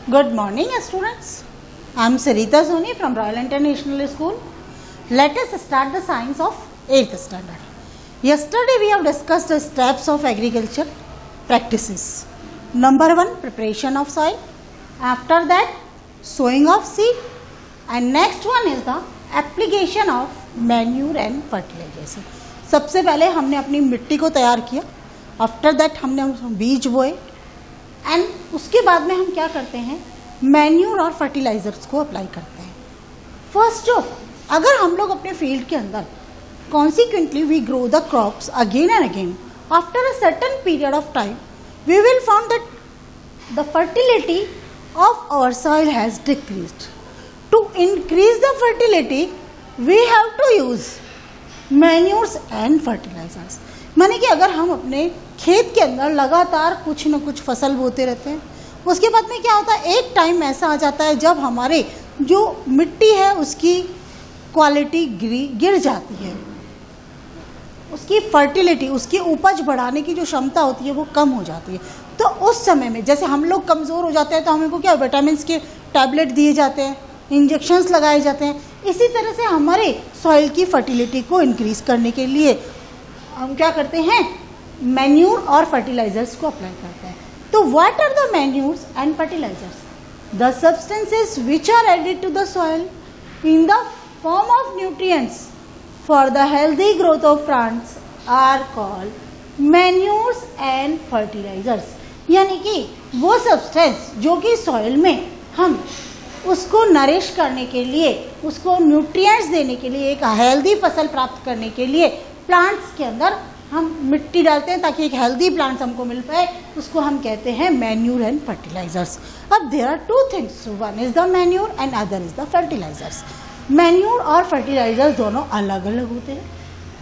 Good morning, students. I am Sarita Soni from Royal International School. Let us start the science of 8th standard. Yesterday we have discussed the steps of agriculture practices. Number 1, preparation of soil. After that, sowing of seed. And next one is the application of manure and fertilizers. सबसे पहले हमने अपनी मिट्टी को तैयार किया. After that हमने बीज बोए एंड उसके बाद में हम क्या करते हैं, मैन्यूर और फर्टिलाइजर्स को अप्लाई करते हैं. फर्स्ट जो अगर हम लोग अपने फील्ड के अंदर consequently we grow the crops again and again, after a certain period of time we will found that the fertility of our soil has decreased. To increase the fertility we have to use manures and fertilizers. माने कि अगर हम अपने खेत के अंदर लगातार कुछ न कुछ फसल बोते रहते हैं, उसके बाद में क्या होता है, एक टाइम ऐसा आ जाता है जब हमारे जो मिट्टी है उसकी क्वालिटी गिर जाती है, उसकी फर्टिलिटी, उसकी उपज बढ़ाने की जो क्षमता होती है वो कम हो जाती है. तो उस समय में जैसे हम लोग कमज़ोर हो जाते हैं तो हमको क्या विटामिन के टैबलेट दिए जाते हैं, इंजेक्शंस लगाए जाते हैं. इसी तरह से हमारे सॉइल की फर्टिलिटी को इंक्रीज करने के लिए हम क्या करते हैं, मैन्यूर और फर्टिलाइजर्स को अप्लाई करते हैं. तो what are the manures and fertilizers? The substances which are added to the soil in the form of nutrients for the healthy growth of plants are called manures and fertilizers. यानी कि वो substance जो कि soil में हम उसको nourish करने के लिए, उसको न्यूट्रिएंट्स देने के लिए, एक हेल्दी फसल प्राप्त करने के लिए प्लांट्स के अंदर हम मिट्टी डालते हैं ताकि एक हेल्दी प्लांट्स हमको मिल पाए, उसको हम कहते हैं मैन्यूर एंड फर्टिलाइजर्स. अब there are two things, one is the manure and other is the fertilizers. Manure और फर्टिलाइजर दोनों अलग अलग होते हैं.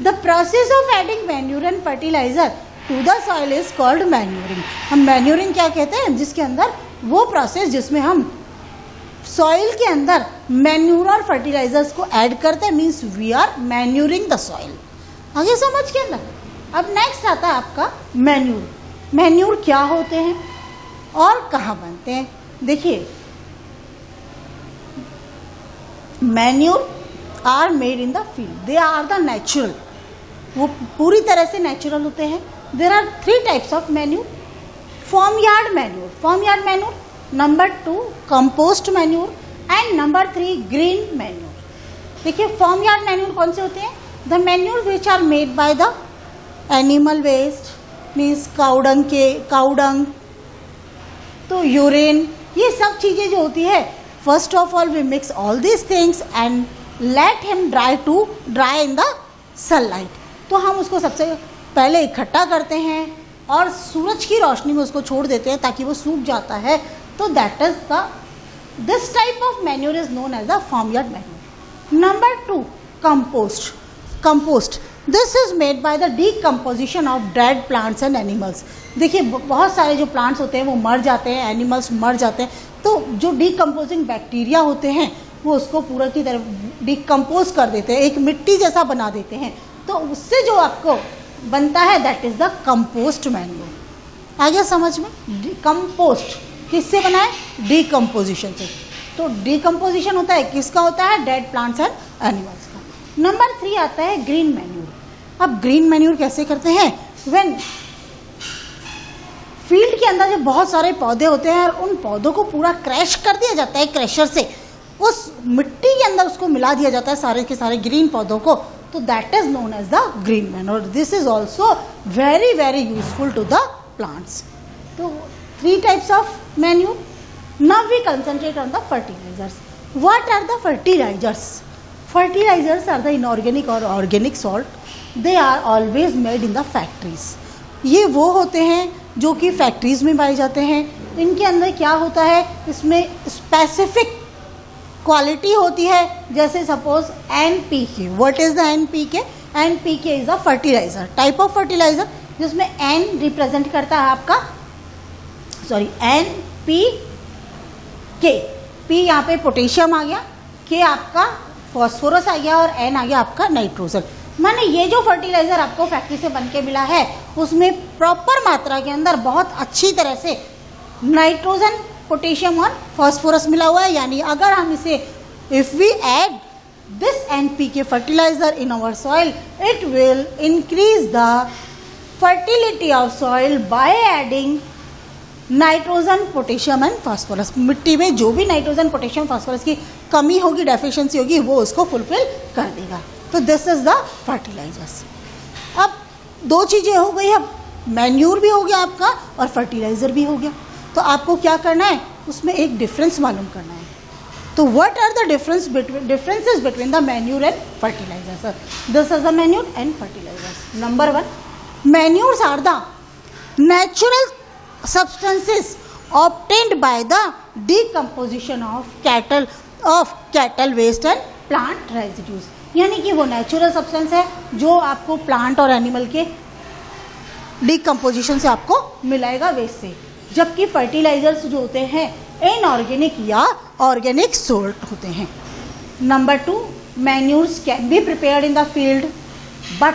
The process of adding manure and fertilizer to the soil is called manuring. हम manuring क्या कहते हैं, जिसके अंदर वो प्रोसेस जिसमें हम सॉइल के अंदर मैन्यूर और फर्टिलाइजर्स को ऐड करते हैं, means we are manuring the soil. आगे समझ के अंदर. अब नेक्स्ट आता है आपका मैन्यूर. मैन्यूर क्या होते हैं और कहाँ बनते हैं? देखिए, manure are made in the field, they are the natural, वो पूरी तरह से नेचुरल होते हैं. There are 3 types of manure. Farm yard manure, farm yard manure. Number 2 compost manure and number 3 green manure. देखिए, फॉर्म यार्ड मैन्यूर कौन से होते हैं? The manure which are made by the animal waste, means cow dung, तो urine, ये सब चीज़ें जो होती है, first of all we mix all this things and let him dry in the sunlight. तो हम उसको सबसे पहले इकट्ठा करते हैं और सूरज की रोशनी में उसको छोड़ देते हैं ताकि वो सूख जाता है. तो that is this type of manure is known as the farm yard manure. Number 2 compost. This is made by the decomposition of dead plants and animals. देखिए, बहुत सारे जो प्लांट्स होते हैं वो मर जाते हैं, एनिमल्स मर जाते हैं, तो जो डीकम्पोजिंग बैक्टीरिया होते हैं वो उसको पूरा की तरह डीकम्पोज कर देते हैं, एक मिट्टी जैसा बना देते हैं. तो उससे जो आपको बनता है that is the compost manure. आ गया समझ में? कंपोस्ट किससे बना है? डीकम्पोजिशन से. तो डीकम्पोजिशन होता है किसका? होता है डेड प्लांट्स एंड एनिमल्स का. नंबर 3 आता है ग्रीन मैन्यूर. अब ग्रीन मैन्यूर कैसे करते हैं? व्हेन फील्ड के अंदर जो बहुत सारे पौधे होते हैं और उन पौधों को पूरा क्रैश कर दिया जाता है क्रैशर से, उस मिट्टी के अंदर उसको मिला दिया जाता है सारे के सारे ग्रीन पौधों को, तो that is known as the green manure. This is also very very useful to the plants. तो 3 types of manure. Now we concentrate on the fertilizers. What are the fertilizers? Fertilizers are the inorganic or organic salt. They are always made in the factories. ये वो होते हैं जो कि factories में पाए जाते हैं. इनके अंदर क्या होता है, इसमें स्पेसिफिक क्वालिटी होती है. जैसे suppose NPK. What is the NPK? NPK is a fertilizer, type of fertilizer जिसमें N रिप्रेजेंट करता है आपका, सॉरी NPK. P यहाँ पे पोटेशियम आ गया, K आपका फॉस्फोरस आ गया और N आ गया आपका नाइट्रोजन. माने ये जो फर्टिलाइजर आपको फैक्ट्री से बनके मिला है उसमें प्रॉपर मात्रा के अंदर बहुत अच्छी तरह से नाइट्रोजन पोटेशियम और फॉस्फोरस मिला हुआ है, यानी अगर हम इसे if we add this NPK fertilizer in our soil, it will increase the fertility of soil by adding nitrogen, potassium and phosphorus. मिट्टी में जो भी नाइट्रोजन, पोटेशियम, फास्फोरस की कमी होगी, डेफिशिएंसी होगी, वो उसको फुलफिल कर देगा। तो दिस इज द फर्टिलाइजर्स। अब दो चीज़ें हो गई, अब मैन्यूर भी हो गया आपका और फर्टिलाइजर भी हो गया। तो आपको क्या करना है, उसमें एक डिफरेंस मालूम करना है। तो what are the differences between the manure and fertilizers? This is the manure and fertilizers. Number one, manures are the natural substances obtained by the decomposition of cattle waste and plant residues. यानी कि वो natural substance है जो आपको plant और animal के decomposition से आपको मिलाएगा वेस्ट से, जबकि फर्टिलाइजर्स जो होते हैं इनऑर्गेनिक या ऑर्गेनिक सोर्ट होते हैं। Number two, manures can be prepared in the field but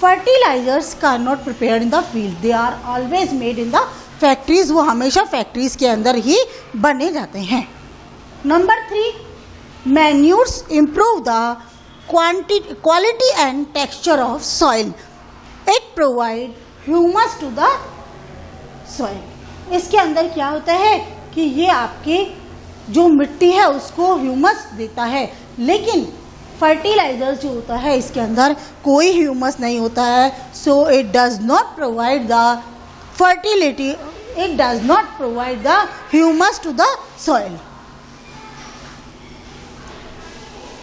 fertilizers can not prepared in the field, they are always made in the factories. वो हमेशा फैक्ट्रीज के अंदर ही बने जाते हैं। Number three, manures improve the quality and texture of soil, it provide humus to the soil. इसके अंदर क्या होता है कि ये आपके जो मिट्टी है उसको ह्यूमस देता है, लेकिन फर्टिलाइजर जो होता है इसके अंदर कोई ह्यूमस नहीं होता है। So it does not provide the fertility, it does not provide the humus to the soil.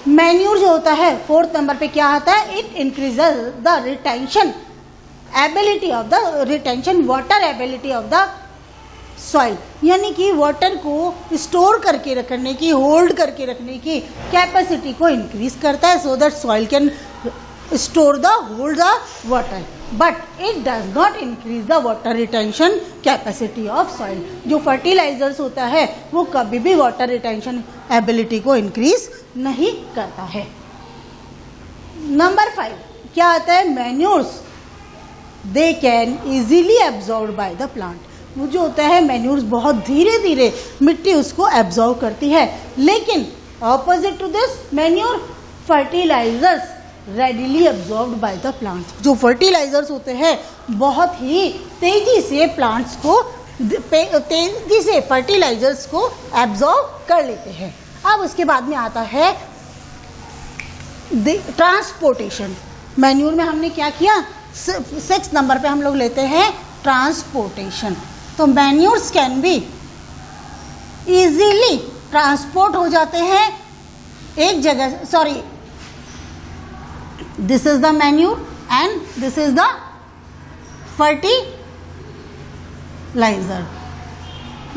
Manure जो होता है फोर्थ नंबर पे क्या आता है, it increases the retention ability of the retention water ability of the soil, यानी कि water को स्टोर करके रखने की, होल्ड करके रखने की कैपेसिटी को इंक्रीज करता है, so that soil can store the hold the water, but it does not increase the water retention capacity of soil. जो फर्टिलाइजर्स होता है वो कभी भी वाटर रिटेंशन एबिलिटी को इंक्रीज नहीं करता है। नंबर 5 क्या आता है, manures they can easily absorb by the plant. वो जो होता है मैन्यूर्स बहुत धीरे धीरे मिट्टी उसको एब्जॉर्व करती है, लेकिन opposite to this manure fertilizers readily absorbed by the plant. जो फर्टिलाइजर्स होते हैं बहुत ही तेजी से प्लांट्स को, तेजी से फर्टिलाइजर्स को एब्जॉर्व कर लेते हैं। अब उसके बाद में आता है ट्रांसपोर्टेशन। मैन्यूर में हमने क्या किया, 6 नंबर पे हम लोग लेते हैं ट्रांसपोर्टेशन। तो manures can be easily transport हो जाते हैं एक जगह, sorry this is the manure and this is the fertilizer.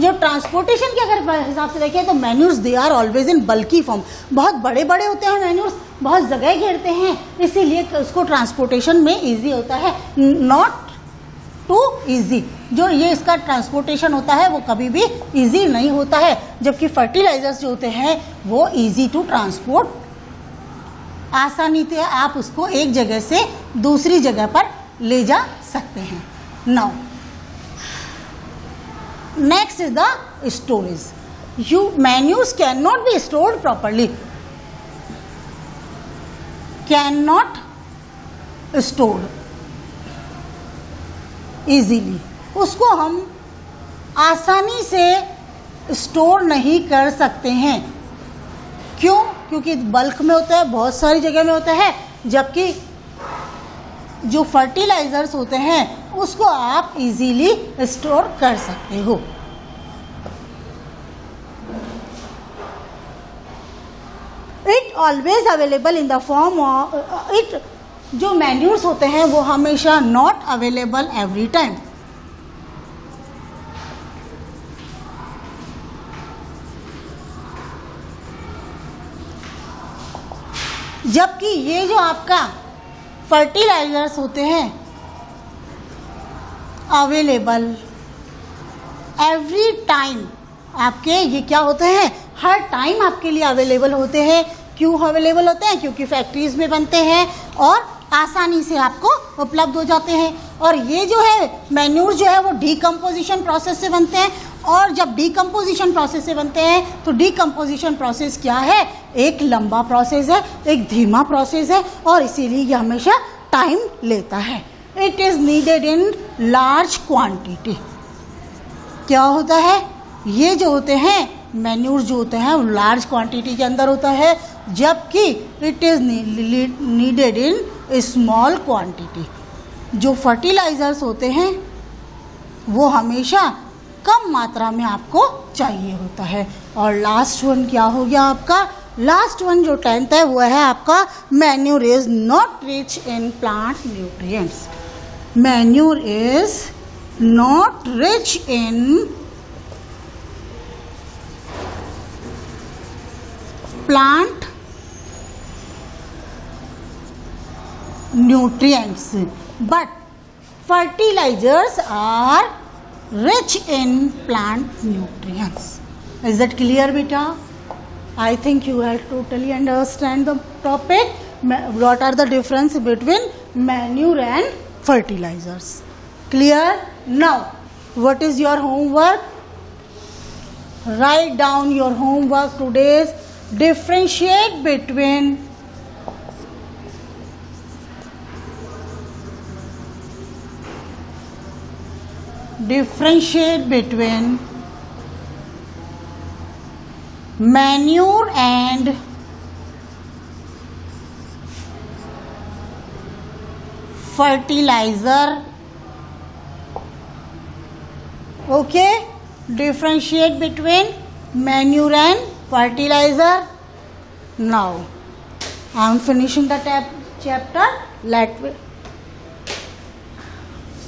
जो ट्रांसपोर्टेशन के अगर हिसाब से देखें तो manures they are always in bulky form, बहुत बड़े बड़े होते हैं मैन्यूर्स, बहुत जगह घेरते हैं, इसीलिए उसको ट्रांसपोर्टेशन में इजी होता है, नॉट टू इजी। जो ये इसका ट्रांसपोर्टेशन होता है वो कभी भी इजी नहीं होता है, जबकि फर्टिलाइजर्स जो होते हैं वो इजी टू ट्रांसपोर्ट, आसानी से आप उसको एक जगह से दूसरी जगह पर ले जा सकते हैं। Now next is the storage. Manures can not be stored properly, can not stored easily. उसको हम आसानी से स्टोर नहीं कर सकते हैं। क्यों? क्योंकि बल्क में होता है, बहुत सारी जगह में होता है, जबकि जो फर्टिलाइजर्स होते हैं उसको आप इजीली स्टोर कर सकते हो। It always available in the form of it. जो मैन्यूर्स होते हैं वो हमेशा नॉट अवेलेबल एवरी टाइम। जबकि ये जो आपका फर्टिलाइजर्स होते हैं अवेलेबल एवरी टाइम, आपके ये क्या होते हैं, हर टाइम आपके लिए अवेलेबल होते हैं। क्यों अवेलेबल होते हैं? क्योंकि फैक्ट्रीज में बनते हैं और आसानी से आपको उपलब्ध हो जाते हैं। और ये जो है मैन्यूर जो है वो डीकम्पोजिशन प्रोसेस से बनते हैं और जब डीकम्पोजिशन प्रोसेस से बनते हैं तो डीकम्पोजिशन प्रोसेस क्या है, एक लंबा प्रोसेस है, एक धीमा प्रोसेस है और इसीलिए ये हमेशा टाइम लेता है। It is needed in large quantity. क्या होता है, ये जो होते हैं मैन्यूर जो होते हैं वो लार्ज क्वांटिटी के अंदर होता है, जबकि it is needed in small quantity. जो फर्टिलाइजर्स होते हैं वो हमेशा कम मात्रा में आपको चाहिए होता है। और लास्ट वन क्या हो गया आपका, लास्ट वन जो 10th है वो है आपका manure is not rich in plant nutrients. Manure is not rich in plant nutrients, but fertilizers are rich in plant nutrients. Is that clear, beta? I think you have totally understand the topic. What are the difference between manure and fertilizers? Clear? Now, what is your homework? Write down your homework today's. Differentiate between manure and fertilizer. Okay, differentiate between manure and fertilizer. Now I am finishing the chapter.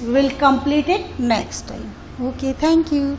We will complete it next time. Okay, thank you.